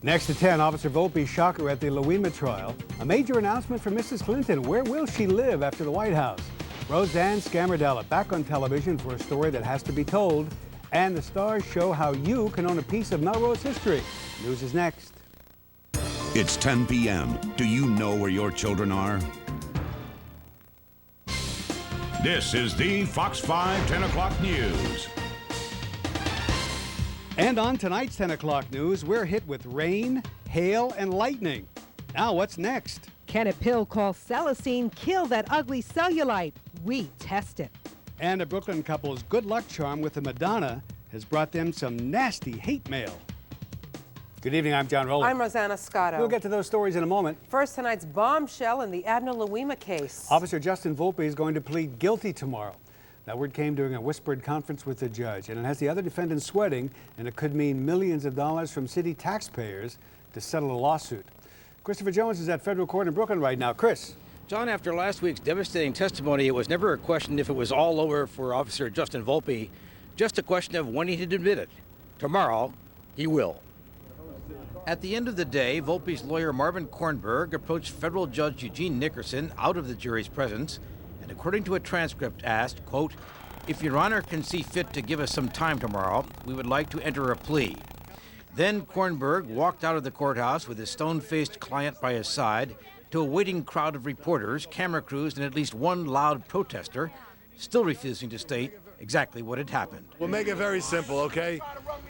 Next to 10, Officer Volpe's shocker at the Louima trial. A major announcement from Mrs. Clinton. Where will she live after the White House? Rose Ann Scamardella back on television for a story that has to be told. And the stars show how you can own a piece of Melrose history. News is next. It's 10 p.m. Do you know where your children are? This is the Fox 5 10 o'clock news. And on tonight's 10 o'clock news, we're hit with rain, hail, and lightning. Now, what's next? Can a pill called Celicine kill that ugly cellulite? We test it. And a Brooklyn couple's good luck charm with a Madonna has brought them some nasty hate mail. Good evening, I'm John Roland. I'm Rosanna Scotto. We'll get to those stories in a moment. First, tonight's bombshell in the Adna Louima case. Officer Justin Volpe is going to plead guilty tomorrow. That word came during a whispered conference with the judge, and it has the other defendants sweating, and it could mean millions of dollars from city taxpayers to settle a lawsuit. Christopher Jones is at federal court in Brooklyn right now. Chris. John, after last week's devastating testimony, it was never a question if it was all over for Officer Justin Volpe, just a question of when he'd admit it. Tomorrow, he will. At the end of the day, Volpe's lawyer Marvin Kornberg approached federal judge Eugene Nickerson out of the jury's presence and, according to a transcript, asked, quote, "If Your Honor can see fit to give us some time tomorrow, we would like to enter a plea." Then Kornberg walked out of the courthouse with his stone-faced client by his side to a waiting crowd of reporters, camera crews, and at least one loud protester, still refusing to state exactly what had happened. We'll make it very simple, okay?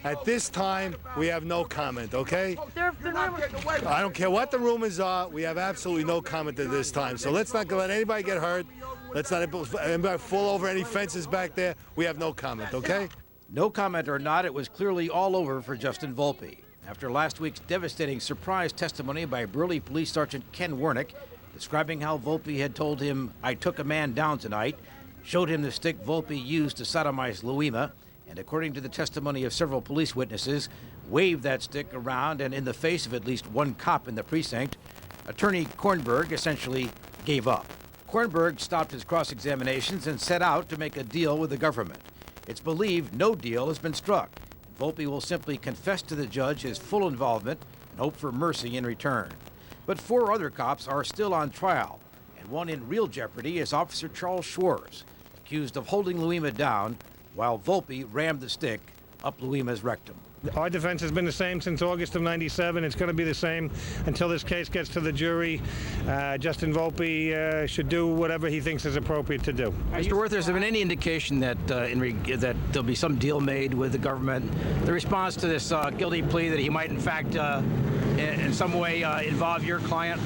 At this time, we have no comment, okay? I don't care what the rumors are. We have absolutely no comment at this time. So let's not let anybody get hurt. Let's not anybody fall over any fences back there. We have no comment, okay? No comment or not, it was clearly all over for Justin Volpe. After last week's devastating surprise testimony by Burley Police Sergeant Ken Wernick, describing how Volpe had told him, "I took a man down tonight," showed him the stick Volpe used to sodomize Louima, and according to the testimony of several police witnesses, waved that stick around and in the face of at least one cop in the precinct, attorney Kornberg essentially gave up. Kornberg stopped his cross-examinations and set out to make a deal with the government. It's believed no deal has been struck. Volpe will simply confess to the judge his full involvement and hope for mercy in return. But 4 other cops are still on trial, and one in real jeopardy is Officer Charles Schwartz, accused of holding Louima down while Volpe rammed the stick up Louima's rectum. Our defense has been the same since August of '97. It's going to be the same until this case gets to the jury. Justin Volpe should do whatever he thinks is appropriate to do. Mr. Worth, has there been any indication that that there'll be some deal made with the government? The response to this guilty plea that he might, in fact, in some way involve your client?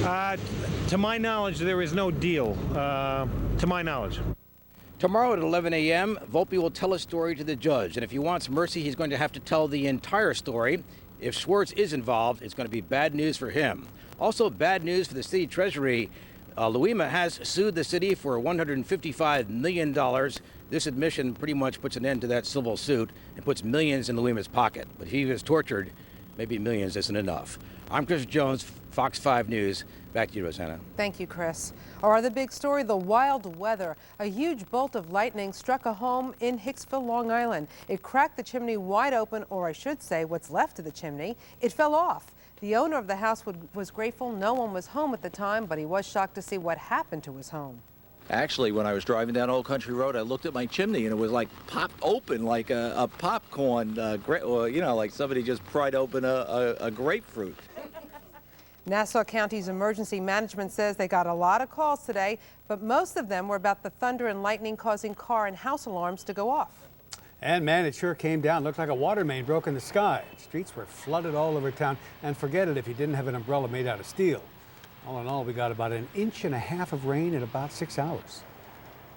To my knowledge, there is no deal. To my knowledge. Tomorrow at 11 a.m., Volpe will tell a story to the judge, and if he wants mercy, he's going to have to tell the entire story. If Schwartz is involved, it's going to be bad news for him. Also, bad news for the city treasury. Louima has sued the city for $155 million. This admission pretty much puts an end to that civil suit and puts millions in Louima's pocket. But if he was tortured, maybe millions isn't enough. I'm Chris Jones, Fox 5 News. Back to you, Rosanna. Thank you, Chris. Or the big story, the wild weather. A huge bolt of lightning struck a home in Hicksville, Long Island. It cracked the chimney wide open, or I should say what's left of the chimney. It fell off. The owner of the house was grateful no one was home at the time, but he was shocked to see what happened to his home. Actually, when I was driving down Old Country Road, I looked at my chimney and it was like popped open like a popcorn, like somebody just pried open a grapefruit. Nassau County's emergency management says they got a lot of calls today, but most of them were about the thunder and lightning causing car and house alarms to go off. And man, it sure came down. Looked like a water main broke in the sky. Streets were flooded all over town. And forget it if you didn't have an umbrella made out of steel. All in all, we got about 1.5 inches of rain in about 6 hours.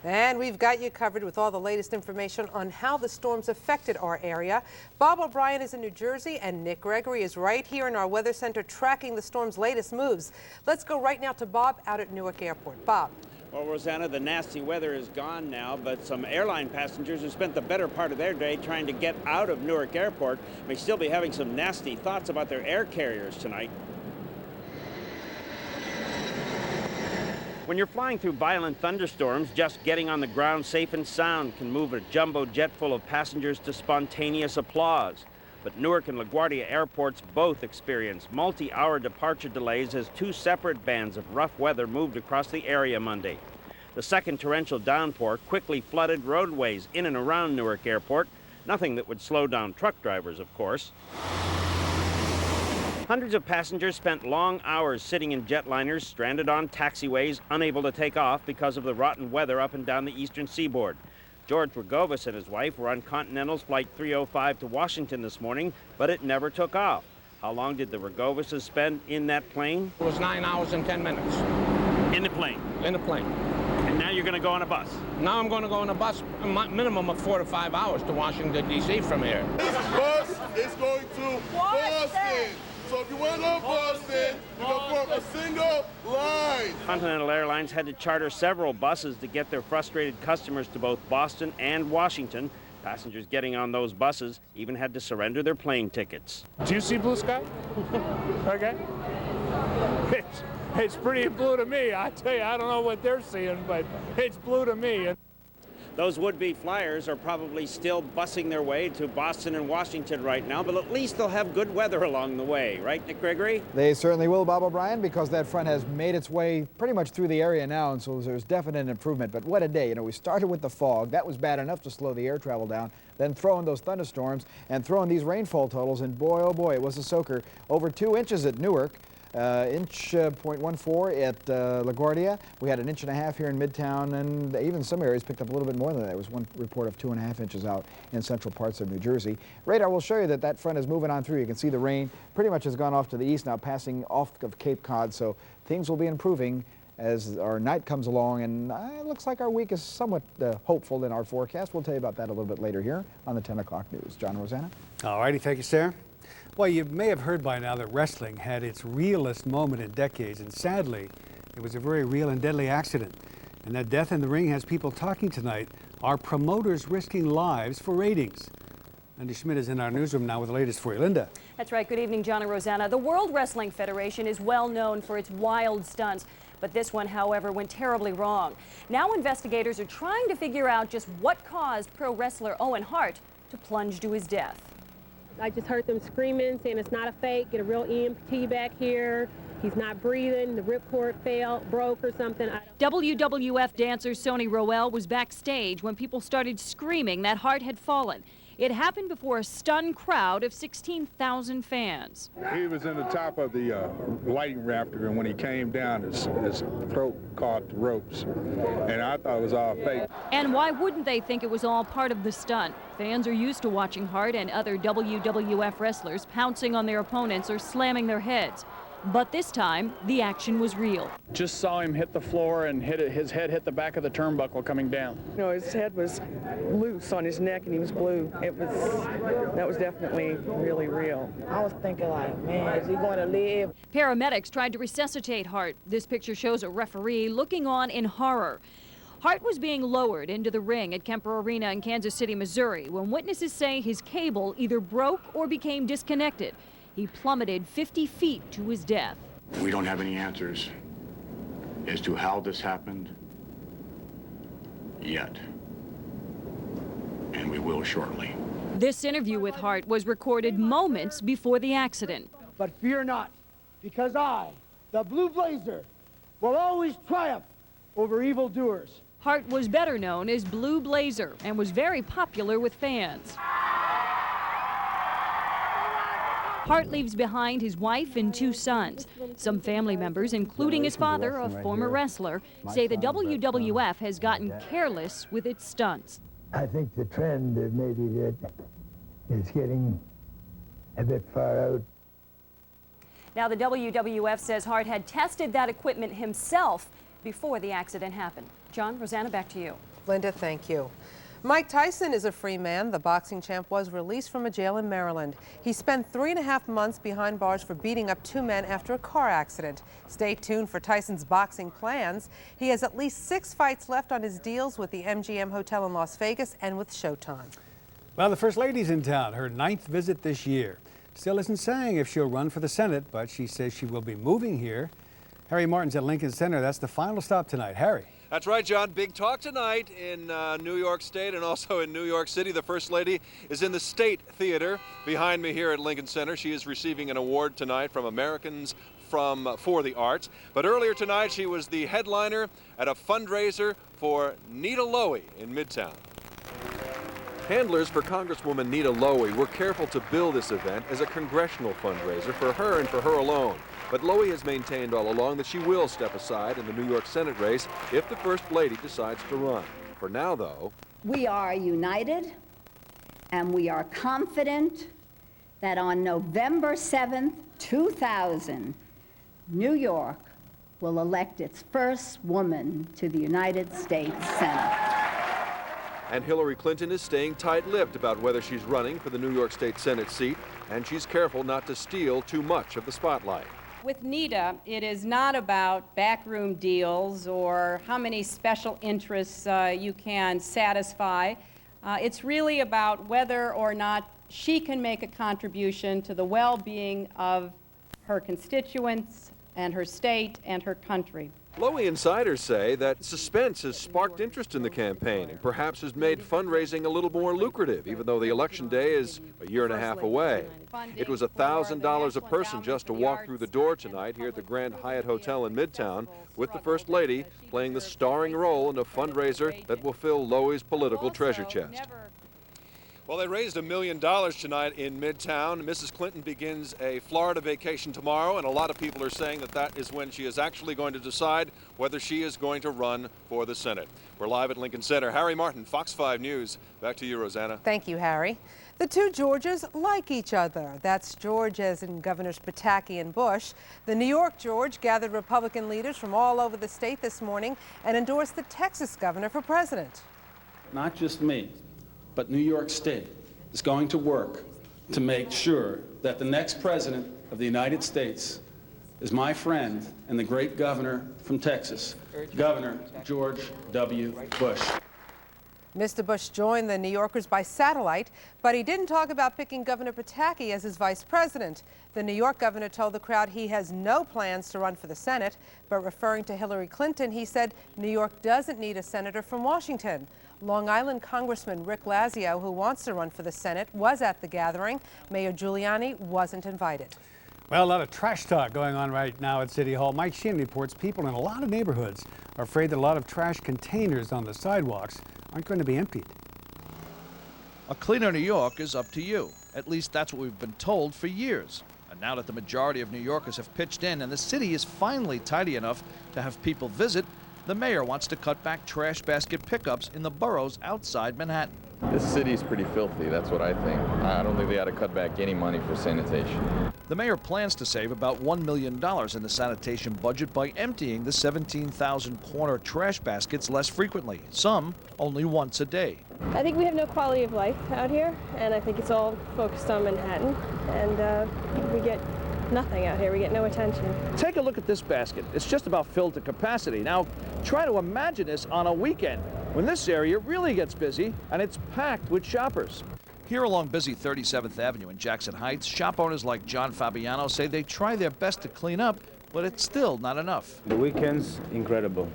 And we've got you covered with all the latest information on how the storms affected our area. Bob O'Brien is in New Jersey, and Nick Gregory is right here in our weather center tracking the storm's latest moves. Let's go right now to Bob out at Newark Airport. Bob. Well, Rosanna, the nasty weather is gone now, but some airline passengers who spent the better part of their day trying to get out of Newark Airport may still be having some nasty thoughts about their air carriers tonight. When you're flying through violent thunderstorms, just getting on the ground safe and sound can move a jumbo jet full of passengers to spontaneous applause. But Newark and LaGuardia airports both experienced multi-hour departure delays as two separate bands of rough weather moved across the area Monday. The second torrential downpour quickly flooded roadways in and around Newark Airport, nothing that would slow down truck drivers, of course. Hundreds of passengers spent long hours sitting in jetliners, stranded on taxiways, unable to take off because of the rotten weather up and down the eastern seaboard. George Rogovis and his wife were on Continental's Flight 305 to Washington this morning, but it never took off. How long did the Rogovises spend in that plane? It was 9 hours and 10 minutes. In the plane? In the plane. And now you're going to go on a bus? Now I'm going to go on a bus, a minimum of 4 to 5 hours to Washington, D.C. from here. This bus is going to Boston. So if you want to go to Boston, you go for a single line. Continental Airlines had to charter several buses to get their frustrated customers to both Boston and Washington. Passengers getting on those buses even had to surrender their plane tickets. Do you see blue sky? Okay. It's pretty blue to me. I tell you, I don't know what they're seeing, but it's blue to me. Those would-be flyers are probably still busing their way to Boston and Washington right now, but at least they'll have good weather along the way, right, Nick Gregory? They certainly will, Bob O'Brien, because that front has made its way pretty much through the area now, and so there's definite improvement. But what a day. You know, we started with the fog. That was bad enough to slow the air travel down. Then throw in those thunderstorms and throw in these rainfall totals, and boy, oh boy, it was a soaker. Over 2 inches at Newark. Inch 0.14 at LaGuardia. We had 1.5 inches here in Midtown, and even some areas picked up a little bit more than that. There was one report of 2.5 inches out in central parts of New Jersey. Radar will show you that that front is moving on through. You can see the rain pretty much has gone off to the east now, passing off of Cape Cod, so things will be improving as our night comes along, and it looks like our week is somewhat hopeful in our forecast. We'll tell you about that a little bit later here on the 10 o'clock news. John, Rosanna? All righty, thank you, sir. Well, you may have heard by now that wrestling had its realest moment in decades, and sadly, it was a very real and deadly accident. And that death in the ring has people talking tonight. Are promoters risking lives for ratings? Linda Schmidt is in our newsroom now with the latest for you. Linda. That's right. Good evening, John and Rosanna. The World Wrestling Federation is well known for its wild stunts, but this one, however, went terribly wrong. Now investigators are trying to figure out just what caused pro wrestler Owen Hart to plunge to his death. I just heard them screaming, saying it's not a fake, get a real EMT back here. He's not breathing, the ripcord broke or something. WWF dancer Sony Roel was backstage when people started screaming that Hart had fallen. It happened before a stunned crowd of 16,000 fans. He was in the top of the lighting rafter, and when he came down, his throat caught the ropes, and I thought it was all fake. And why wouldn't they think it was all part of the stunt? Fans are used to watching Hart and other WWF wrestlers pouncing on their opponents or slamming their heads. But this time, the action was real. Just saw him hit the floor and his head hit the back of the turnbuckle coming down. You know, his head was loose on his neck and he was blue. That was definitely really real. I was thinking like, man, is he going to live? Paramedics tried to resuscitate Hart. This picture shows a referee looking on in horror. Hart was being lowered into the ring at Kemper Arena in Kansas City, Missouri, when witnesses say his cable either broke or became disconnected. He plummeted 50 feet to his death. We don't have any answers as to how this happened yet, and we will shortly. This interview with Hart was recorded moments before the accident. But fear not, because I, the Blue Blazer, will always triumph over evildoers. Hart was better known as Blue Blazer and was very popular with fans. Hart leaves behind his wife and 2 sons. Some family members, including his father, a former wrestler, say the WWF has gotten careless with its stunts. I think the trend maybe that is getting a bit far out. Now, the WWF says Hart had tested that equipment himself before the accident happened. John, Rosanna, back to you. Linda, thank you. Mike Tyson is a free man. The boxing champ was released from a jail in Maryland. He spent 3.5 months behind bars for beating up 2 men after a car accident. Stay tuned for Tyson's boxing plans. He has at least 6 fights left on his deals with the MGM Hotel in Las Vegas and with Showtime. Well, the First Lady's in town, her 9th visit this year. Still isn't saying if she'll run for the Senate, but she says she will be moving here. Harry Martin's at Lincoln Center. That's the final stop tonight. Harry. That's right, John. Big talk tonight in New York State and also in New York City. The First Lady is in the State Theater behind me here at Lincoln Center. She is receiving an award tonight from Americans for the Arts. But earlier tonight, she was the headliner at a fundraiser for Nita Lowey in Midtown. Handlers for Congresswoman Nita Lowey were careful to bill this event as a congressional fundraiser for her and for her alone. But Lowey has maintained all along that she will step aside in the New York Senate race if the First Lady decides to run. For now, though, we are united and we are confident that on November 7th, 2000, New York will elect its first woman to the United States Senate. And Hillary Clinton is staying tight-lipped about whether she's running for the New York State Senate seat, and she's careful not to steal too much of the spotlight. With Nita, it is not about backroom deals or how many special interests you can satisfy. It's really about whether or not she can make a contribution to the well-being of her constituents and her state and her country. Lowey insiders say that suspense has sparked interest in the campaign and perhaps has made fundraising a little more lucrative, even though the election day is a year and a half away. It was $1,000 a person just to walk through the door tonight here at the Grand Hyatt Hotel in Midtown, with the First Lady playing the starring role in a fundraiser that will fill Lowey's political treasure chest. Well, they raised $1 million tonight in Midtown. Mrs. Clinton begins a Florida vacation tomorrow, and a lot of people are saying that that is when she is actually going to decide whether she is going to run for the Senate. We're live at Lincoln Center. Harry Martin, Fox 5 News. Back to you, Rosanna. Thank you, Harry. The two Georges like each other. That's George as in Governors Pataki and Bush. The New York George gathered Republican leaders from all over the state this morning and endorsed the Texas governor for president. Not just me, but New York State is going to work to make sure that the next president of the United States is my friend and the great governor from Texas, Governor George W. Bush. Mr. Bush joined the New Yorkers by satellite, but he didn't talk about picking Governor Pataki as his vice president. The New York governor told the crowd he has no plans to run for the Senate, but referring to Hillary Clinton, he said New York doesn't need a senator from Washington. Long Island Congressman Rick Lazio, who wants to run for the Senate, was at the gathering. Mayor Giuliani wasn't invited. Well, a lot of trash talk going on right now at City Hall. Mike Sheehan reports people in a lot of neighborhoods are afraid that a lot of trash containers on the sidewalks aren't going to be emptied. A cleaner New York is up to you. At least that's what we've been told for years. And now that the majority of New Yorkers have pitched in and the city is finally tidy enough to have people visit, the mayor wants to cut back trash basket pickups in the boroughs outside Manhattan. This city's pretty filthy, that's what I think. I don't think they ought to cut back any money for sanitation. The mayor plans to save about $1 million in the sanitation budget by emptying the 17,000 corner trash baskets less frequently, some only once a day. I think we have no quality of life out here, and I think it's all focused on Manhattan, and we get nothing out here. We get no attention. Take a look at this basket. It's just about filled to capacity. Now, try to imagine this on a weekend when this area really gets busy and it's packed with shoppers. Here along busy 37th Avenue in Jackson Heights, shop owners like John Fabiano say they try their best to clean up, but it's still not enough. The weekend's incredible.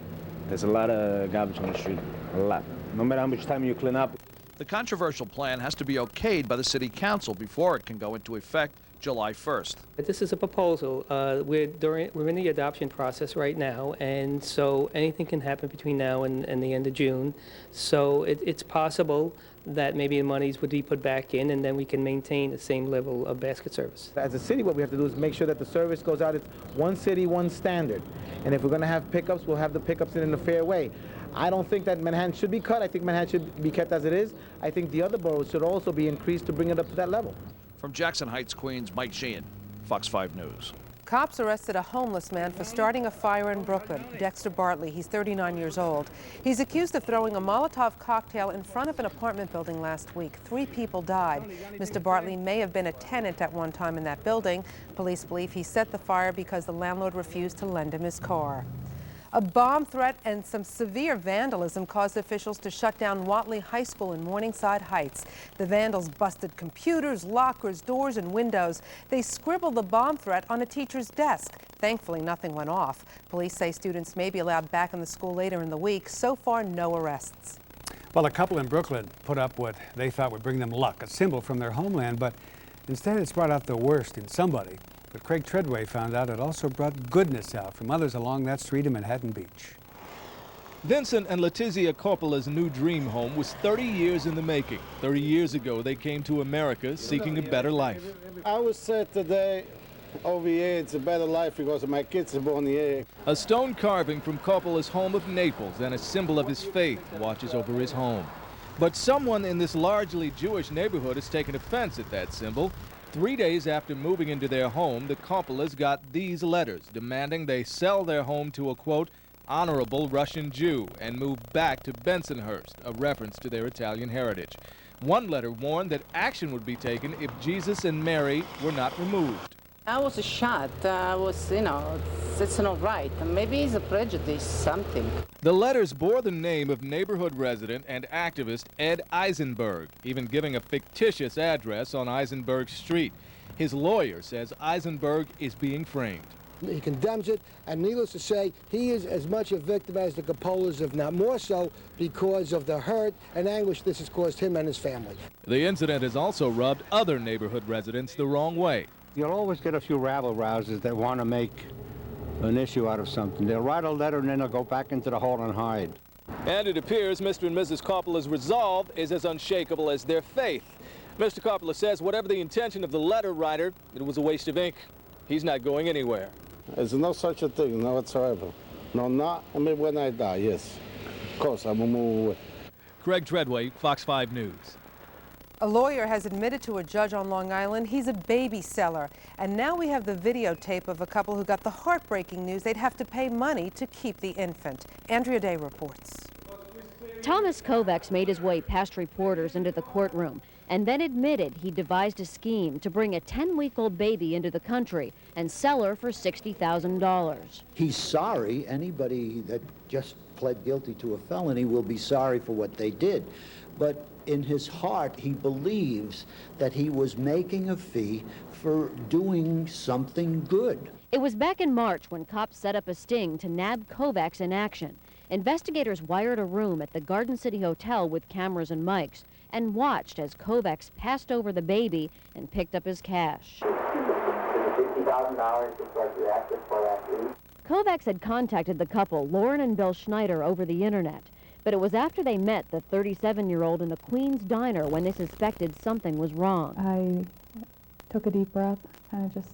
There's a lot of garbage on the street, a lot. No matter how much time you clean up. The controversial plan has to be okayed by the city council before it can go into effect July 1st. This is a proposal. We're in the adoption process right now, and so anything can happen between now and the end of June. So it's possible that maybe the monies would be put back in, and then we can maintain the same level of basket service. As a city, what we have to do is make sure that the service goes out. It's one city, one standard. And if we're going to have pickups, we'll have the pickups in a fair way. I don't think that Manhattan should be cut. I think Manhattan should be kept as it is. I think the other boroughs should also be increased to bring it up to that level. From Jackson Heights, Queens, Mike Sheehan, Fox 5 News. Cops arrested a homeless man for starting a fire in Brooklyn. Dexter Bartley, he's 39 years old. He's accused of throwing a Molotov cocktail in front of an apartment building last week. 3 people died. Mr. Bartley may have been a tenant at one time in that building. Police believe he set the fire because the landlord refused to lend him his car. A bomb threat and some severe vandalism caused officials to shut down Watley High School in Morningside Heights. The vandals busted computers, lockers, doors, and windows. They scribbled the bomb threat on a teacher's desk. Thankfully, nothing went off. Police say students may be allowed back in the school later in the week. So far, no arrests. Well, a couple in Brooklyn put up what they thought would bring them luck, a symbol from their homeland, but instead it's brought out the worst in somebody. But Craig Treadway found out it also brought goodness out from others along that street in Manhattan Beach. Vincent and Letizia Coppola's new dream home was 30 years in the making. 30 years ago, they came to America seeking a better life. I would say today, over here, it's a better life because my kids are born here. A stone carving from Coppola's home of Naples and a symbol of his faith watches over his home. But someone in this largely Jewish neighborhood has taken offense at that symbol. 3 days after moving into their home, the Coppolas got these letters demanding they sell their home to a, quote, honorable Russian Jew and move back to Bensonhurst, a reference to their Italian heritage. One letter warned that action would be taken if Jesus and Mary were not removed. I was shocked. I was, it's not right. Maybe it's a prejudice, something. The letters bore the name of neighborhood resident and activist Ed Eisenberg, even giving a fictitious address on Eisenberg Street. His lawyer says Eisenberg is being framed. He condemns it, and needless to say, he is as much a victim as the Coppolas, if not more so, because of the hurt and anguish this has caused him and his family. The incident has also rubbed other neighborhood residents the wrong way. You'll always get a few rabble-rousers that want to make an issue out of something. They'll write a letter and then they'll go back into the hole and hide. And it appears Mr. and Mrs. Coppola's resolve is as unshakable as their faith. Mr. Coppola says whatever the intention of the letter writer, it was a waste of ink. He's not going anywhere. There's no such a thing, no whatsoever. No, not, I mean, when I die, yes. Of course, I will move away. Craig Treadway, Fox 5 News. A lawyer has admitted to a judge on Long Island he's a baby seller. And now we have the videotape of a couple who got the heartbreaking news they'd have to pay money to keep the infant. Andrea Day reports. Thomas Kovacs made his way past reporters into the courtroom and then admitted he devised a scheme to bring a 10-week-old baby into the country and sell her for $60,000. He's sorry. Anybody that just pled guilty to a felony will be sorry for what they did. But in his heart, he believes that he was making a fee for doing something good. It was back in March when cops set up a sting to nab Kovacs in action. Investigators wired a room at the Garden City Hotel with cameras and mics and watched as Kovacs passed over the baby and picked up his cash. $60,000 is what you asked for that week. Kovacs had contacted the couple, Lauren and Bill Schneider, over the internet. But it was after they met the 37-year-old in the Queens diner when they suspected something was wrong. I took a deep breath, kind of just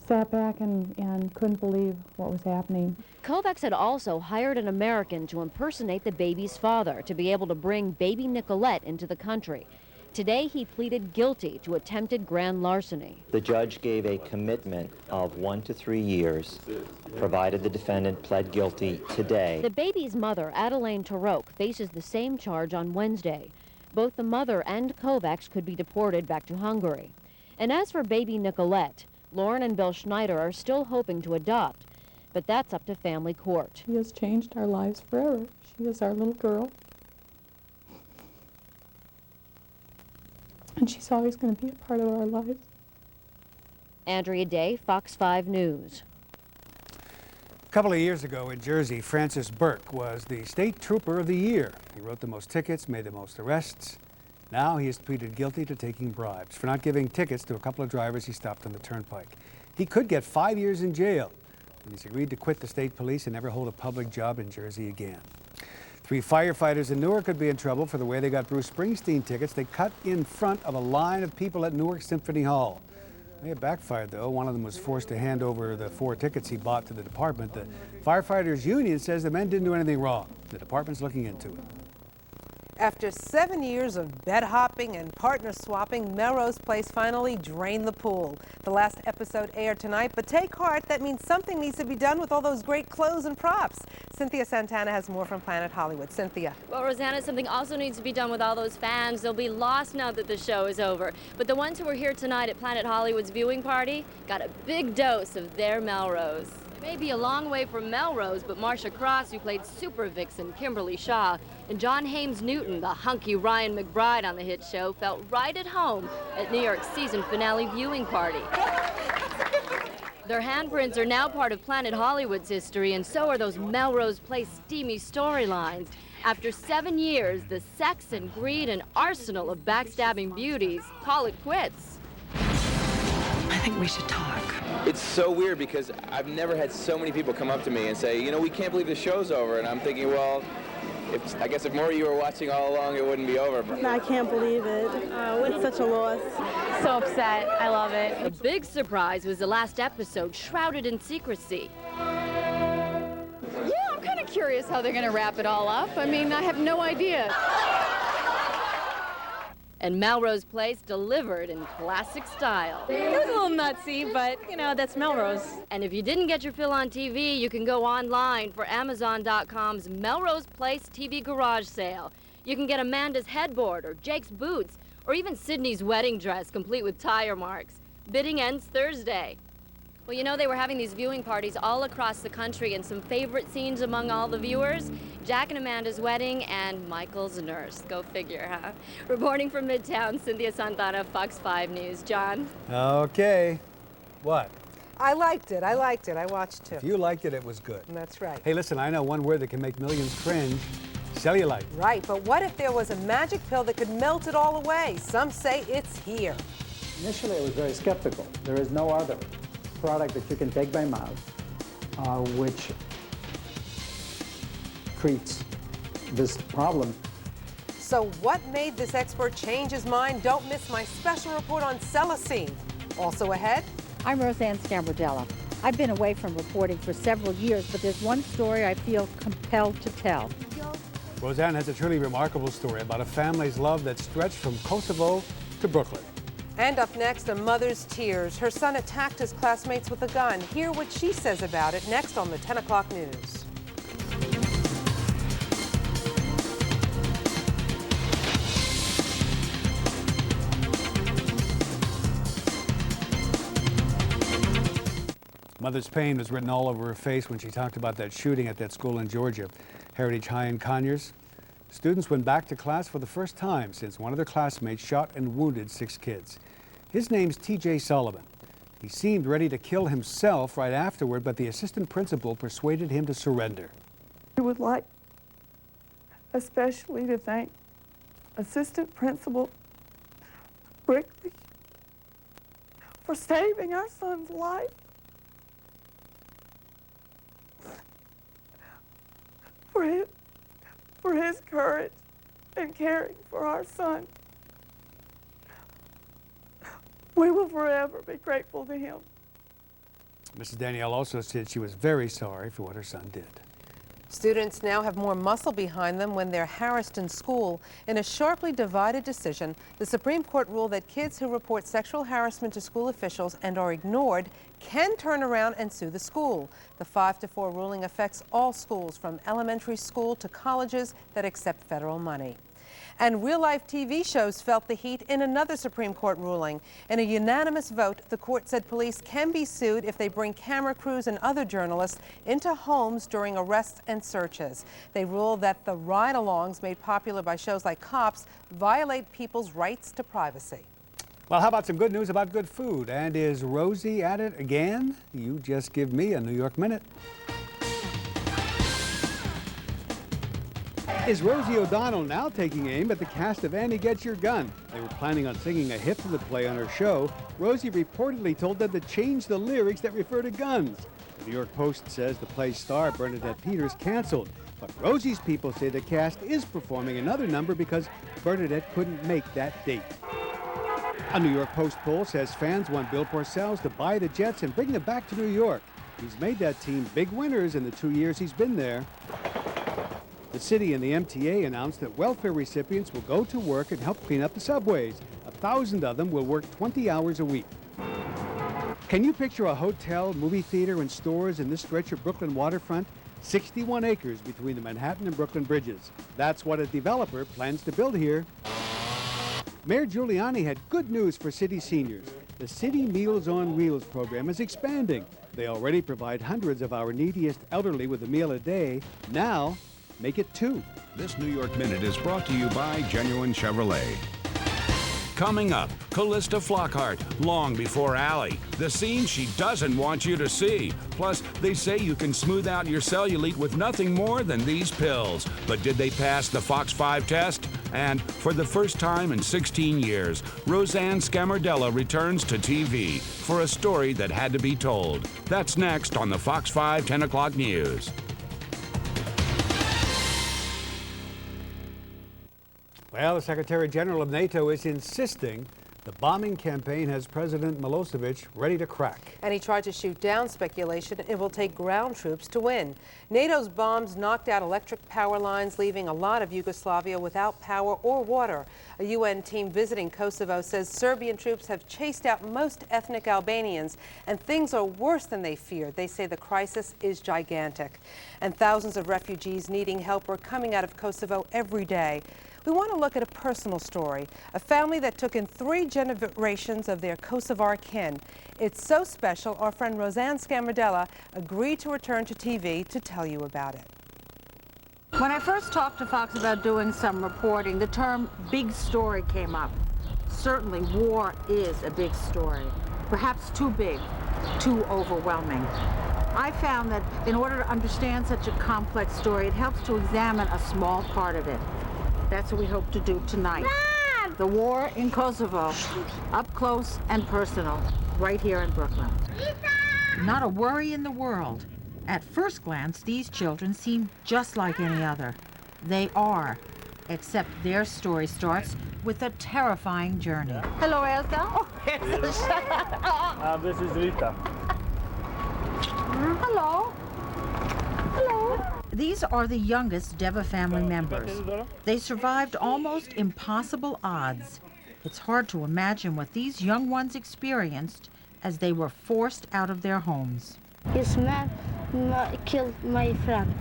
sat back and couldn't believe what was happening. Kovacs had also hired an American to impersonate the baby's father to be able to bring baby Nicolette into the country. Today, he pleaded guilty to attempted grand larceny. The judge gave a commitment of 1 to 3 years, provided the defendant pled guilty today. The baby's mother, Adelaine Taroque, faces the same charge on Wednesday. Both the mother and Kovacs could be deported back to Hungary. And as for baby Nicolette, Lauren and Bill Schneider are still hoping to adopt, but that's up to family court. She has changed our lives forever. She is our little girl. And she's always going to be a part of our lives. Andrea Day, Fox 5 News. A couple of years ago in Jersey, Francis Burke was the State Trooper of the Year. He wrote the most tickets, made the most arrests. Now he has pleaded guilty to taking bribes for not giving tickets to a couple of drivers he stopped on the turnpike. He could get 5 years in jail, and he's agreed to quit the state police and never hold a public job in Jersey again. 3 firefighters in Newark could be in trouble for the way they got Bruce Springsteen tickets. They cut in front of a line of people at Newark Symphony Hall. It backfired, though. One of them was forced to hand over the 4 tickets he bought to the department. The firefighters union says the men didn't do anything wrong. The department's looking into it. After 7 years of bed hopping and partner swapping, Melrose Place finally drained the pool. The last episode aired tonight, but take heart, that means something needs to be done with all those great clothes and props. Cynthia Santana has more from Planet Hollywood. Cynthia. Well, Rosanna, something also needs to be done with all those fans. They'll be lost now that the show is over. But the ones who were here tonight at Planet Hollywood's viewing party got a big dose of their Melrose. It may be a long way from Melrose, but Marsha Cross, who played Super Vixen Kimberly Shaw, and John Hames Newton, the hunky Ryan McBride on the hit show, felt right at home at New York's season finale viewing party. Their handprints are now part of Planet Hollywood's history, and so are those Melrose Place steamy storylines. After 7 years, the sex and greed and arsenal of backstabbing beauties call it quits. I think we should talk. It's so weird because I've never had so many people come up to me and say, you know, we can't believe the show's over. And I'm thinking, well, I guess if more of you were watching all along, it wouldn't be over. I can't believe it. It's such a loss. So upset. I love it. A big surprise was the last episode, shrouded in secrecy. Yeah, I'm kind of curious how they're going to wrap it all up. I mean, I have no idea. And Melrose Place delivered in classic style. It was a little nutsy, but, you know, that's Melrose. And if you didn't get your fill on TV, you can go online for Amazon.com's Melrose Place TV Garage Sale. You can get Amanda's headboard or Jake's boots or even Sydney's wedding dress complete with tire marks. Bidding ends Thursday. Well, you know, they were having these viewing parties all across the country, and some favorite scenes among all the viewers, Jack and Amanda's wedding and Michael's nurse. Go figure, huh? Reporting from Midtown, Cynthia Santana, Fox 5 News. John? Okay. What? I liked it. I watched too. If you liked it, it was good. That's right. Hey, listen, I know one word that can make millions cringe. Cellulite. Right, but what if there was a magic pill that could melt it all away? Some say it's here. Initially, I was very skeptical. There is no other product that you can take by mouth which treats this problem. So what made this expert change his mind? Don't miss my special report on Celicine. Also ahead. I'm Rose Ann Scamardella. I've been away from reporting for several years, but there's one story I feel compelled to tell. Rose Ann has a truly remarkable story about a family's love that stretched from Kosovo to Brooklyn. And up next, a mother's tears. Her son attacked his classmates with a gun. Hear what she says about it next on the 10 o'clock news. Mother's pain was written all over her face when she talked about that shooting at that school in Georgia, Heritage High in Conyers. Students went back to class for the first time since one of their classmates shot and wounded 6 kids. His name's T.J. Sullivan. He seemed ready to kill himself right afterward, but the assistant principal persuaded him to surrender. I would like especially to thank Assistant Principal Gregory for saving our son's life. For his courage and caring for our son. We will forever be grateful to him. Mrs. Danielle also said she was very sorry for what her son did. Students now have more muscle behind them when they're harassed in school. In a sharply divided decision, the Supreme Court ruled that kids who report sexual harassment to school officials and are ignored can turn around and sue the school. The 5-4 ruling affects all schools from elementary school to colleges that accept federal money. And real-life TV shows felt the heat in another Supreme Court ruling. In a unanimous vote, the court said police can be sued if they bring camera crews and other journalists into homes during arrests and searches. They ruled that the ride-alongs made popular by shows like Cops violate people's rights to privacy. Well, how about some good news about good food? And is Rosie at it again? You just give me a New York Minute. Is Rosie O'Donnell now taking aim at the cast of Annie Gets Your Gun? They were planning on singing a hit from the play on her show. Rosie reportedly told them to change the lyrics that refer to guns. The New York Post says the play's star, Bernadette Peters, canceled. But Rosie's people say the cast is performing another number because Bernadette couldn't make that date. A New York Post poll says fans want Bill Parcells to buy the Jets and bring them back to New York. He's made that team big winners in the 2 years he's been there. The city and the MTA announced that welfare recipients will go to work and help clean up the subways. 1,000 of them will work 20 hours a week. Can you picture a hotel, movie theater, and stores in this stretch of Brooklyn waterfront? 61 acres between the Manhattan and Brooklyn bridges. That's what a developer plans to build here. Mayor Giuliani had good news for city seniors. The City Meals on Wheels program is expanding. They already provide hundreds of our neediest elderly with a meal a day. Now, make it 2. This New York Minute is brought to you by Genuine Chevrolet. Coming up, Callista Flockhart, long before Allie, the scene she doesn't want you to see. Plus, they say you can smooth out your cellulite with nothing more than these pills. But did they pass the Fox 5 test? And for the first time in 16 years, Rose Ann Scamardella returns to TV for a story that had to be told. That's next on the Fox 5 10 o'clock news. Well, the Secretary General of NATO is insisting the bombing campaign has President Milosevic ready to crack. And he tried to shoot down speculation it will take ground troops to win. NATO's bombs knocked out electric power lines, leaving a lot of Yugoslavia without power or water. A UN team visiting Kosovo says Serbian troops have chased out most ethnic Albanians, and things are worse than they feared. They say the crisis is gigantic. And thousands of refugees needing help are coming out of Kosovo every day. We want to look at a personal story, a family that took in 3 generations of their Kosovar kin. It's so special, our friend Rose Ann Scamardella agreed to return to TV to tell you about it. When I first talked to Fox about doing some reporting, the term big story came up. Certainly, war is a big story, perhaps too big, too overwhelming. I found that in order to understand such a complex story, it helps to examine a small part of it. That's what we hope to do tonight. Mom! The war in Kosovo, up close and personal, right here in Brooklyn. Not a worry in the world. At first glance, these children seem just like any other. They are, except their story starts with a terrifying journey. Hello, Elsa. Oh, this is Rita. Hello. Hello. These are the youngest Deva family members. They survived almost impossible odds. It's hard to imagine what these young ones experienced as they were forced out of their homes. His man killed my friend.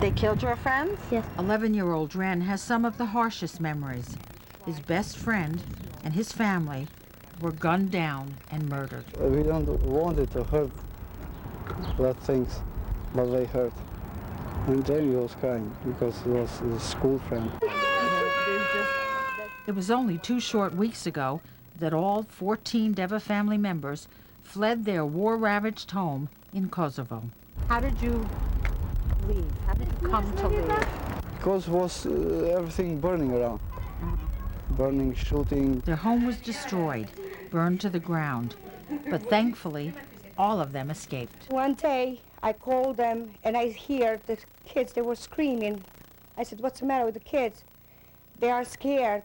They killed your friends? Yes. 11-year-old Ren has some of the harshest memories. His best friend and his family were gunned down and murdered. We don't want it to hurt bad things, but they hurt. And Jamie was crying because he was his school friend. It was only 2 short weeks ago that all 14 Deva family members fled their war-ravaged home in Kosovo. How did you leave? How did you come to leave? Because was everything burning around. Burning, shooting. Their home was destroyed, burned to the ground. But thankfully, all of them escaped. One day, I called them and I hear the kids, they were screaming. I said, what's the matter with the kids? They are scared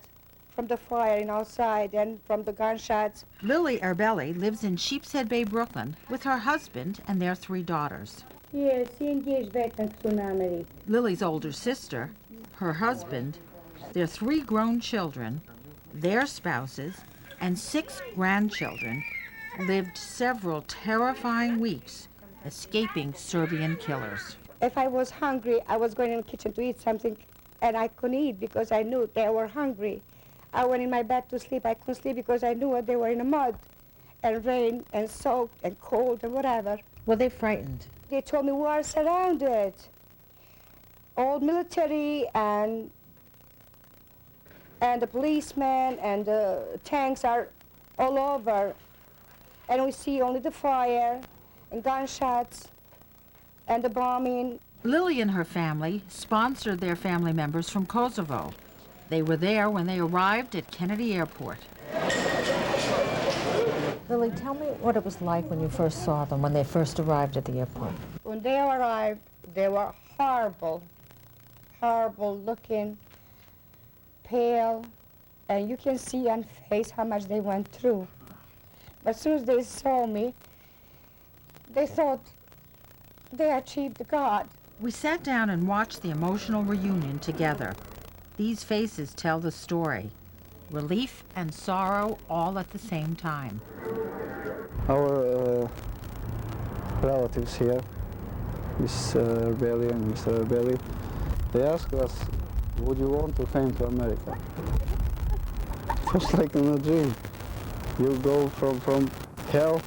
from the fire outside and from the gunshots. Lily Erbelli lives in Sheepshead Bay, Brooklyn, with her husband and their 3 daughters. Yes, engaged back in tsunami. Lily's older sister, her husband, their 3 grown children, their spouses, and 6 grandchildren lived several terrifying weeks escaping Serbian killers. If I was hungry, I was going in the kitchen to eat something, and I couldn't eat because I knew they were hungry. I went in my bed to sleep. I couldn't sleep because I knew they were in the mud and rain and soaked and cold and whatever. Were they frightened? They told me we are surrounded. All military and the policemen and the tanks are all over. And we see only the fire and gunshots and the bombing. Lily and her family sponsored their family members from Kosovo. They were there when they arrived at Kennedy Airport. Lily, tell me what it was like when you first saw them, when they first arrived at the airport. When they arrived, they were horrible, horrible looking, pale, and you can see on face how much they went through. But as soon as they saw me, they thought they achieved God. We sat down and watched the emotional reunion together. These faces tell the story. Relief and sorrow all at the same time. Our relatives here, Miss Erbelli and Mr. Erbelli, they asked us, would you want to come to America? Just like in a dream. You go from hell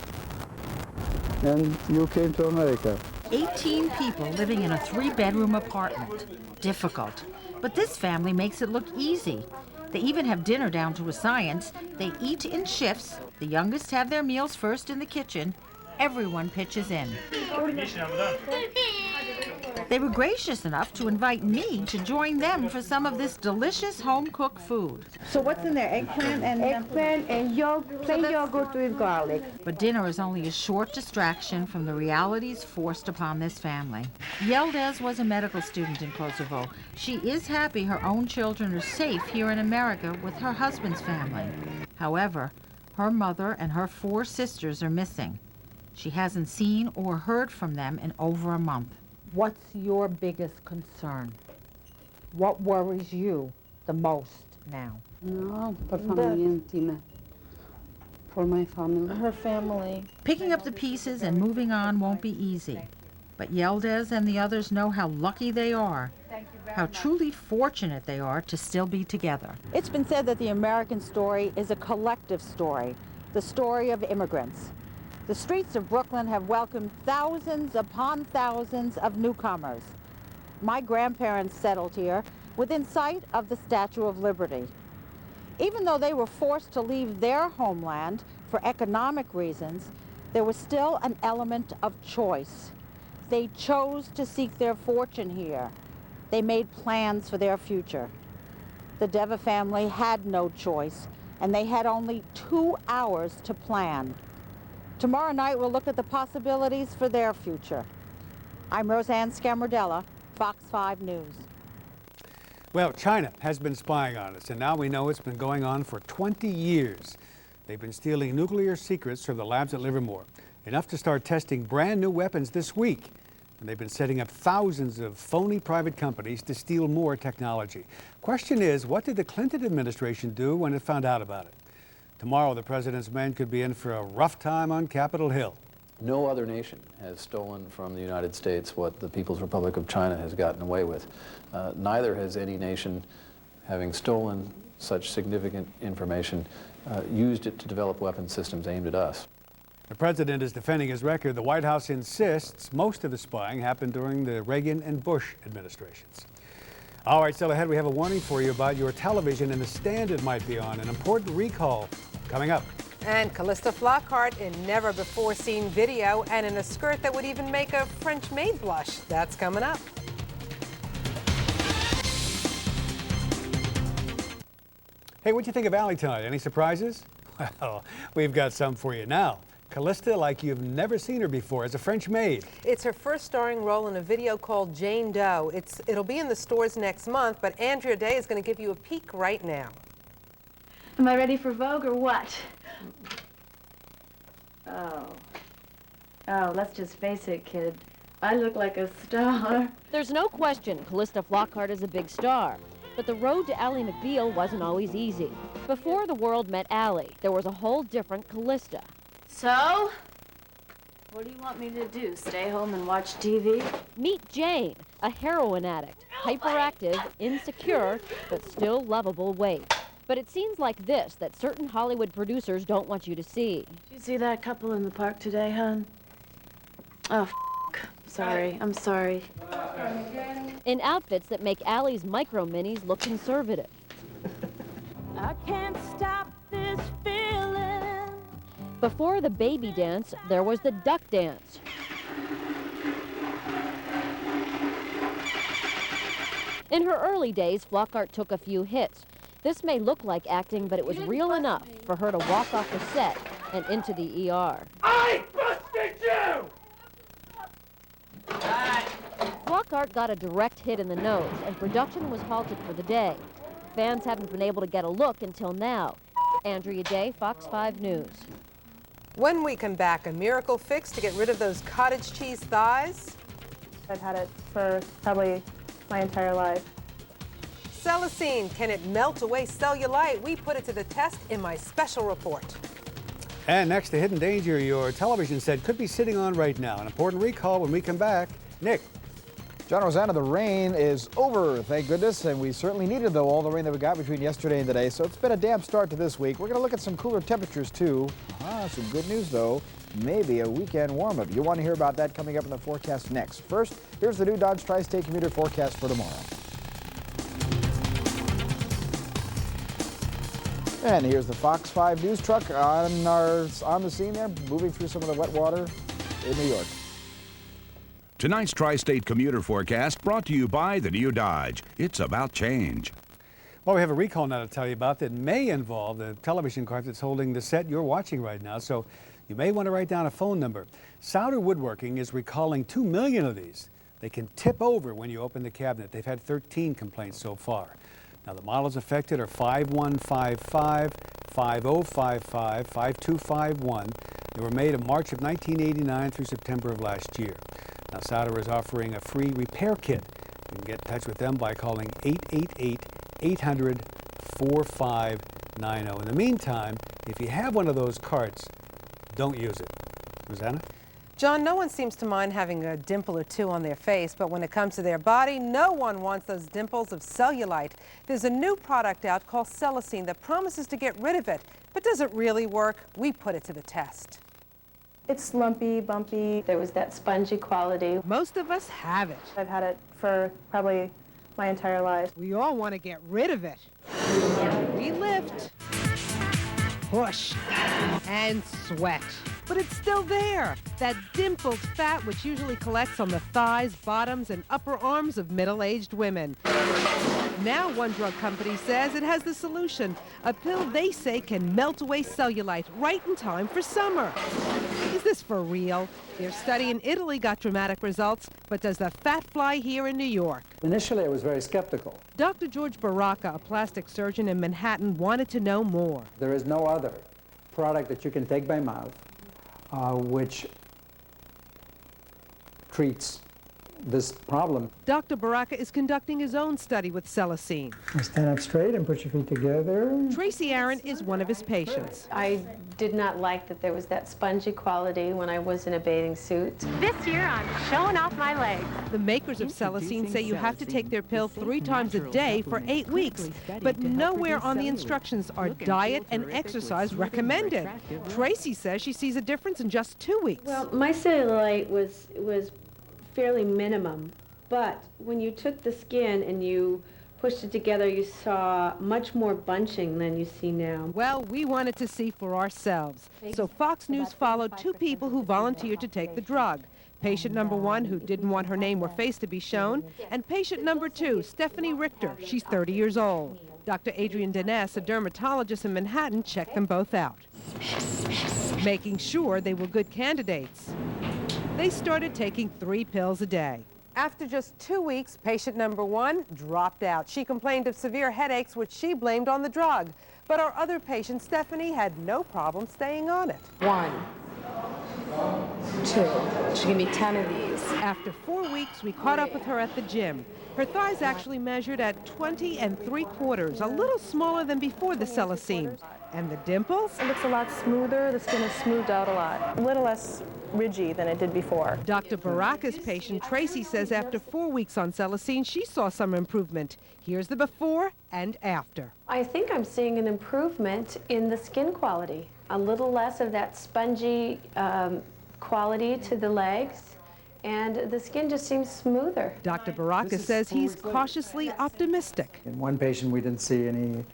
and you came to America. 18 people living in a 3-bedroom apartment. Difficult. But this family makes it look easy. They even have dinner down to a science. They eat in shifts. The youngest have their meals first in the kitchen. Everyone pitches in. They were gracious enough to invite me to join them for some of this delicious home-cooked food. So what's in there? Eggplant and plain yogurt with garlic. But dinner is only a short distraction from the realities forced upon this family. Yildiz was a medical student in Kosovo. She is happy her own children are safe here in America with her husband's family. However, her mother and her 4 sisters are missing. She hasn't seen or heard from them in over a month. What's your biggest concern? What worries you the most now? No, por familia íntima. For my family. Her family. Picking up the pieces and moving on won't be easy. But Yildiz and the others know how lucky they are, how truly fortunate they are to still be together. It's been said that the American story is a collective story, the story of immigrants. The streets of Brooklyn have welcomed thousands upon thousands of newcomers. My grandparents settled here within sight of the Statue of Liberty. Even though they were forced to leave their homeland for economic reasons, there was still an element of choice. They chose to seek their fortune here. They made plans for their future. The Deva family had no choice, and they had only 2 hours to plan. Tomorrow night, we'll look at the possibilities for their future. I'm Rose Ann Scamardella, Fox 5 News. Well, China has been spying on us, and now we know it's been going on for 20 years. They've been stealing nuclear secrets from the labs at Livermore, enough to start testing brand new weapons this week. And they've been setting up thousands of phony private companies to steal more technology. Question is, what did the Clinton administration do when it found out about it? Tomorrow, the president's men could be in for a rough time on Capitol Hill. No other nation has stolen from the United States what the People's Republic of China has gotten away with. Neither has any nation, having stolen such significant information, used it to develop weapon systems aimed at us. The president is defending his record. The White House insists most of the spying happened during the Reagan and Bush administrations. All right, still ahead, we have a warning for you about your television and the stand it might be on. An important recall coming up. And Callista Flockhart in never-before-seen video and in a skirt that would even make a French maid blush. That's coming up. Hey, what'd you think of Allie tonight? Any surprises? Well, we've got some for you now. Callista like you've never seen her before as a French maid. It's her first starring role in a video called Jane Doe. It'll be in the stores next month, but Andrea Day is going to give you a peek right now. Am I ready for Vogue or what? Oh, let's just face it, kid. I look like a star. There's no question Callista Flockhart is a big star. But the road to Ally McBeal wasn't always easy. Before the world met Ally, there was a whole different Callista. So, what do you want me to do? Stay home and watch TV? Meet Jane, a heroin addict, hyperactive, insecure, but still lovable Wait. But it seems like this that certain Hollywood producers don't want you to see. Did you see that couple in the park today, hon? Oh, sorry. I'm sorry. In outfits that make Ally's micro-minis look conservative. I can't stop this feeling. Before the baby dance, there was the duck dance. In her early days, Flockhart took a few hits. This may look like acting, but it was real enough for her to walk off the set and into the ER. I busted you! Flockhart got a direct hit in the nose, and production was halted for the day. Fans haven't been able to get a look until now. Andrea Day, Fox 5 News. When we come back, a miracle fix to get rid of those cottage cheese thighs. I've had it for probably my entire life. Celicine, can it melt away cellulite? We put it to the test in my special report. And next, the hidden danger your television set could be sitting on right now. An important recall when we come back. Nick. John, Rosanna, the rain is over, thank goodness, and we certainly needed, though, all the rain that we got between yesterday and today, so it's been a damp start to this week. We're going to look at some cooler temperatures, too. Some good news, though. Maybe a weekend warm-up. You'll want to hear about that coming up in the forecast next. First, here's the new Dodge Tri-State Commuter forecast for tomorrow. And here's the Fox 5 News truck on the scene there, moving through some of the wet water in New York. Tonight's Tri-State Commuter Forecast brought to you by the new Dodge. It's about change. Well, we have a recall now to tell you about that may involve the television cart that's holding the set you're watching right now, so you may want to write down a phone number. Souder Woodworking is recalling 2 million of these. They can tip over when you open the cabinet. They've had 13 complaints so far. Now, the models affected are 5155, 5055, 5251. They were made in March of 1989 through September of last year. Now, Souder is offering a free repair kit. You can get in touch with them by calling 888-800-4590. In the meantime, if you have one of those carts, don't use it. Rosanna? John, no one seems to mind having a dimple or two on their face, but when it comes to their body, no one wants those dimples of cellulite. There's a new product out called Celicine that promises to get rid of it. But does it really work? We put it to the test. It's lumpy, bumpy. There was that spongy quality. Most of us have it. I've had it for probably my entire life. We all want to get rid of it. We lift, push, and sweat. But it's still there. That dimpled fat which usually collects on the thighs, bottoms, and upper arms of middle-aged women. Now one drug company says it has the solution. A pill they say can melt away cellulite right in time for summer. Is this for real? Their study in Italy got dramatic results, but does the fat fly here in New York? Initially, I was very skeptical. Dr. George Baraka, a plastic surgeon in Manhattan, wanted to know more. There is no other product that you can take by mouth which treats this problem. Dr. Baraka is conducting his own study with Celicine. Stand up straight and put your feet together. Tracy Aaron is one of his patients. I did not like that there was that spongy quality when I was in a bathing suit. This year I'm showing off my legs. The makers of Celicine say you have to take their pill 3 times a day for 8 weeks, but nowhere on the instructions are diet and exercise recommended. Tracy says she sees a difference in just 2 weeks. Well, my cellulite was fairly minimum, but when you took the skin and you pushed it together, you saw much more bunching than you see now. Well, we wanted to see for ourselves. So Fox News followed 2 people who volunteered to take the drug. Patient number 1, who didn't want her name or face to be shown, and patient number 2, Stephanie Richter. She's 30 years old. Dr. Adrian Deness, a dermatologist in Manhattan, checked them both out, making sure they were good candidates. They started taking 3 pills a day. After just 2 weeks, patient number 1 dropped out. She complained of severe headaches, which she blamed on the drug. But our other patient, Stephanie, had no problem staying on it. 1, 2. She gave me 10 of these. After 4 weeks, we caught up with her at the gym. Her thighs actually measured at 20 3/4, a little smaller than before the Celicine. And the dimples? It looks a lot smoother. The skin is smoothed out a lot. A little less ridgy than it did before. Dr. Baraka's patient, Tracy, says after 4 weeks on Celicine, she saw some improvement. Here's the before and after. I think I'm seeing an improvement in the skin quality. A little less of that spongy quality to the legs, and the skin just seems smoother. Dr. Baraka says he's cautiously optimistic. In one patient, we didn't see any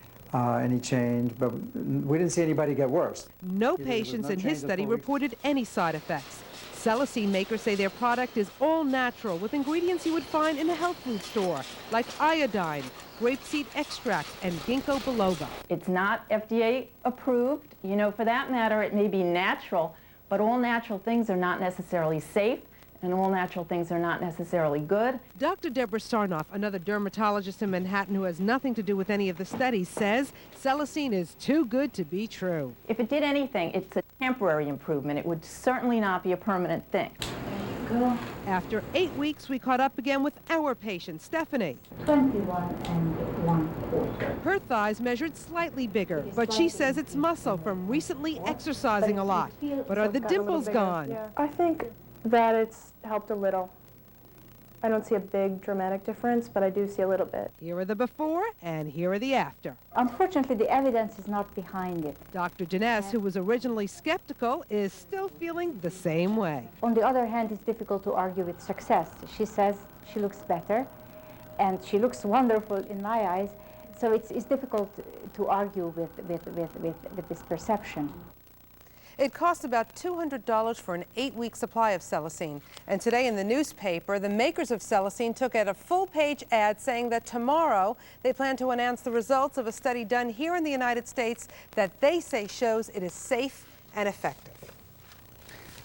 change, but we didn't see anybody get worse. No patients in his study reported any side effects. Celicine makers say their product is all natural, with ingredients you would find in a health food store, like iodine, grapeseed extract, and ginkgo biloba. It's not FDA approved. You know, for that matter, it may be natural, but all natural things are not necessarily safe, and all natural things are not necessarily good. Dr. Deborah Sarnoff, another dermatologist in Manhattan who has nothing to do with any of the studies, says Celicine is too good to be true. If it did anything, it's a temporary improvement. It would certainly not be a permanent thing. After 8 weeks, we caught up again with our patient, Stephanie. 21 1/4. Her thighs measured slightly bigger, but she says it's muscle from recently exercising a lot. But are the dimples gone? Yeah. I think that it's helped a little. I don't see a big dramatic difference, but I do see a little bit. Here are the before and here are the after. Unfortunately, the evidence is not behind it. Dr. Deness, who was originally skeptical, is still feeling the same way. On the other hand, it's difficult to argue with success. She says she looks better, and she looks wonderful in my eyes, So it's difficult to argue with this perception. It costs about $200 for an 8-week supply of Celicine. And today in the newspaper, the makers of Celicine took out a full-page ad saying that tomorrow they plan to announce the results of a study done here in the United States that they say shows it is safe and effective.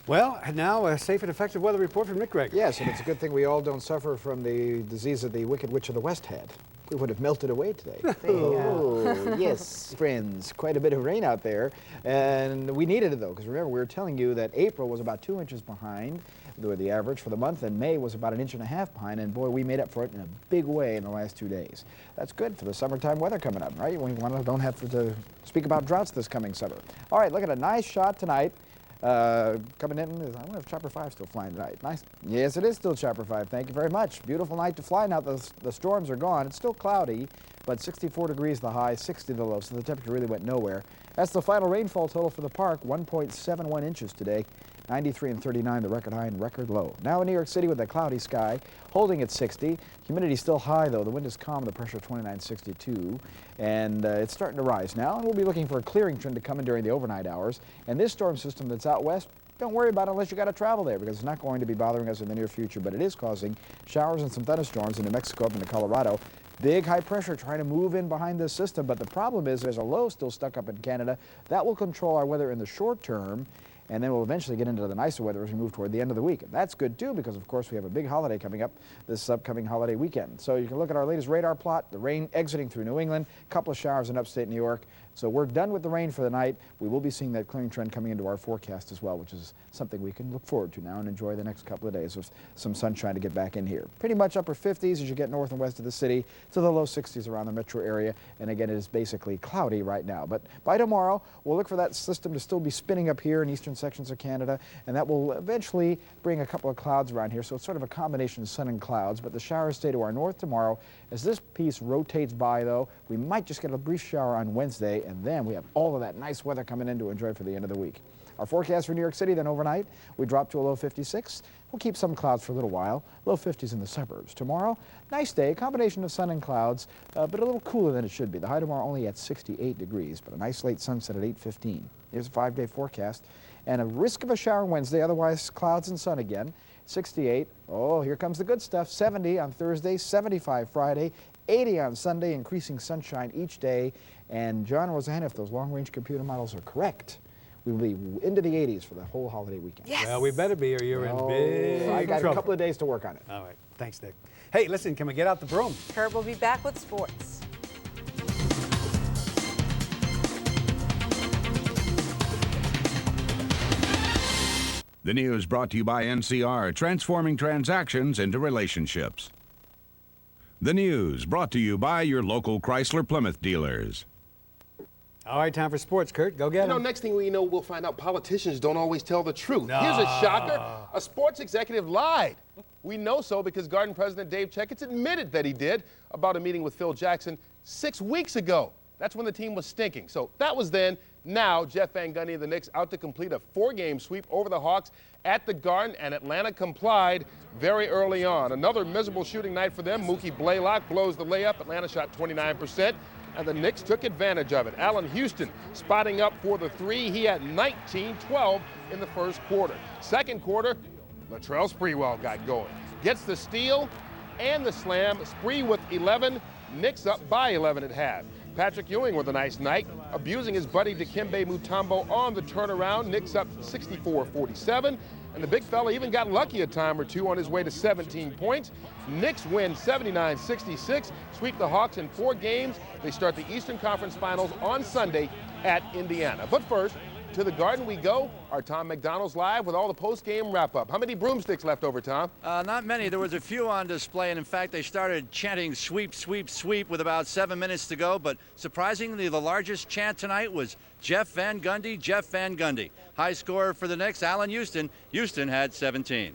Well, now a safe and effective weather report from Nick Gregory. Yes, and it's a good thing we all don't suffer from the disease that the Wicked Witch of the West had. We would have melted away today. Oh, yes, friends, quite a bit of rain out there. And we needed it, though, because remember, we were telling you that April was about 2 inches behind the average for the month, and May was about 1.5 inches behind, and boy, we made up for it in a big way in the last 2 days. That's good for the summertime weather coming up, right? We don't have to speak about droughts this coming summer. All right, look at a nice shot tonight. Coming in, I wonder if Chopper 5 is still flying tonight. Nice. Yes, it is still Chopper 5. Thank you very much. Beautiful night to fly. Now the storms are gone. It's still cloudy, but 64 degrees the high, 60 the low, so the temperature really went nowhere. That's the final rainfall total for the park, 1.71 inches today. 93 and 39, the record high and record low. Now in New York City with a cloudy sky, holding at 60. Humidity still high, though. The wind is calm, the pressure 2962. And it's starting to rise now, and we'll be looking for a clearing trend to come in during the overnight hours. And this storm system that's out west, don't worry about it unless you got to travel there, because it's not going to be bothering us in the near future, but it is causing showers and some thunderstorms in New Mexico up into Colorado. Big high pressure trying to move in behind this system, but the problem is there's a low still stuck up in Canada. That will control our weather in the short term, and then we'll eventually get into the nicer weather as we move toward the end of the week. And that's good, too, because, of course, we have a big holiday coming up this upcoming holiday weekend. So you can look at our latest radar plot, the rain exiting through New England, a couple of showers in upstate New York. So we're done with the rain for the night. We will be seeing that clearing trend coming into our forecast as well, which is something we can look forward to now and enjoy the next couple of days with some sunshine to get back in here. Pretty much upper 50s as you get north and west of the city, to the low 60s around the metro area. And again, it is basically cloudy right now. But by tomorrow, we'll look for that system to still be spinning up here in eastern sections of Canada, and that will eventually bring a couple of clouds around here. So it's sort of a combination of sun and clouds, but the showers stay to our north tomorrow. As this piece rotates by, though, we might just get a brief shower on Wednesday, and then we have all of that nice weather coming in to enjoy for the end of the week. Our forecast for New York City, then overnight, we drop to a low 56. We'll keep some clouds for a little while. Low 50s in the suburbs. Tomorrow, nice day, combination of sun and clouds, but a little cooler than it should be. The high tomorrow only at 68 degrees, but a nice late sunset at 8:15. Here's a 5-day forecast. And a risk of a shower Wednesday, otherwise clouds and sun again. 68. Oh, here comes the good stuff. 70 on Thursday, 75 Friday, 80 on Sunday, increasing sunshine each day. And John, Rosanna, if those long-range computer models are correct, we will be into the 80s for the whole holiday weekend. Yes. Well, we better be, or you're in big trouble. I got a couple of days to work on it. All right. Thanks, Nick. Hey, listen, can we get out the broom? Curt will be back with sports. The news brought to you by NCR, transforming transactions into relationships. The news brought to you by your local Chrysler Plymouth dealers. All right, time for sports, Curt. Go get them. Next thing we know, we'll find out politicians don't always tell the truth. Here's a shocker. A sports executive lied. We know so because Garden President Dave Checketts admitted that he did about a meeting with Phil Jackson 6 weeks ago. That's when the team was stinking. So that was then. Now, Jeff Van Gundy and the Knicks out to complete a 4-game sweep over the Hawks at the Garden, and Atlanta complied very early on. Another miserable shooting night for them. Mookie Blaylock blows the layup. Atlanta shot 29%, and the Knicks took advantage of it. Allen Houston spotting up for the 3. He had 19-12 in the first quarter. Second quarter, Latrell Sprewell got going. Gets the steal and the slam. Spree with 11. Knicks up by 11 at half. Patrick Ewing with a nice night, abusing his buddy Dikembe Mutombo on the turnaround. Knicks up 64-47, and the big fella even got lucky a time or two on his way to 17 points. Knicks win 79-66, sweep the Hawks in 4 games. They start the Eastern Conference Finals on Sunday at Indiana. But first, to the Garden we go. Our Tom McDonald's live with all the post-game wrap-up. How many broomsticks left over, Tom? Not many. There was a few on display, and in fact, they started chanting sweep, sweep, sweep with about 7 minutes to go. But surprisingly, the largest chant tonight was Jeff Van Gundy, Jeff Van Gundy. High scorer for the Knicks, Allen Houston. Houston had 17.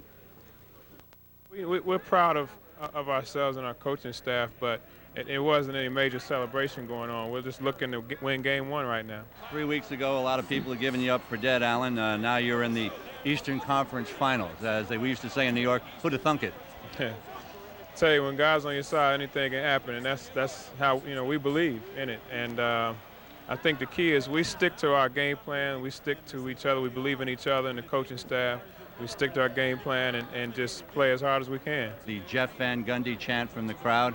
We're proud of ourselves and our coaching staff, but it wasn't any major celebration going on. We're just looking to win game 1 right now. 3 weeks ago, a lot of people are giving you up for dead, Allen. Now you're in the Eastern Conference Finals. As we used to say in New York, who'd have thunk it? tell you, when God's on your side, anything can happen, and that's how, you know, we believe in it. And I think the key is we stick to our game plan. We stick to each other. We believe in each other and the coaching staff. We stick to our game plan and just play as hard as we can. The Jeff Van Gundy chant from the crowd.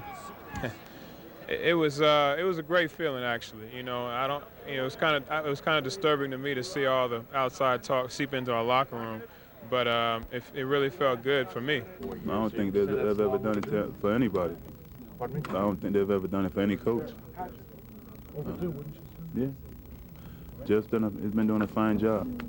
It was a great feeling, actually. You know, it was kind of disturbing to me to see all the outside talk seep into our locker room, but it really felt good for me. I don't think they've ever done it for anybody. Pardon me? I don't think they've ever done it for any coach. Yeah, Jeff's been doing a fine job.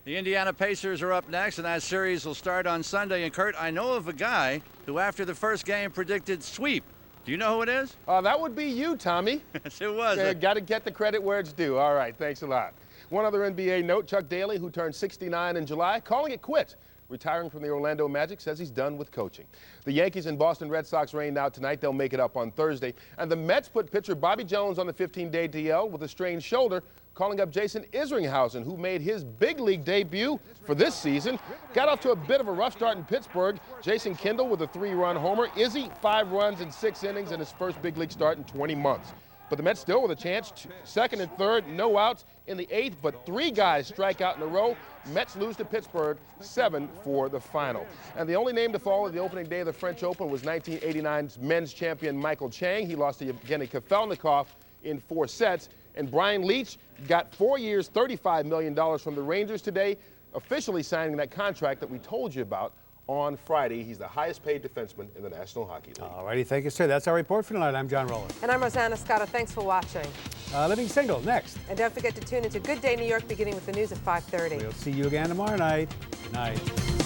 The Indiana Pacers are up next, and that series will start on Sunday. And Curt, I know of a guy who, after the first game, predicted sweep. Do you know who it is? That would be you, Tommy. Yes, it was. Got to get the credit where it's due. All right, thanks a lot. One other NBA note, Chuck Daly, who turned 69 in July, calling it quits. Retiring from the Orlando Magic, says he's done with coaching. The Yankees and Boston Red Sox rained out tonight. They'll make it up on Thursday. And the Mets put pitcher Bobby Jones on the 15-day DL with a strained shoulder, calling up Jason Isringhausen, who made his big league debut for this season. Got off to a bit of a rough start in Pittsburgh. Jason Kendall with a 3-run homer. Izzy, 5 runs in 6 innings in his first big league start in 20 months. But the Mets still with a chance, second and third, no outs in the 8th, but 3 guys strike out in a row. Mets lose to Pittsburgh 7 for the final. And the only name to fall at the opening day of the French Open was 1989's men's champion Michael Chang. He lost to Evgeny Kafelnikov in 4 sets. And Brian Leach got 4 years, $35 million from the Rangers today, officially signing that contract that we told you about on Friday. He's the highest paid defenseman in the National Hockey League. All righty, thank you, sir. That's our report for tonight. I'm John Roland. And I'm Rosanna Scotto. Thanks for watching. Living Single, next. And don't forget to tune into Good Day New York, beginning with the news at 5:30. We'll see you again tomorrow night. Good night.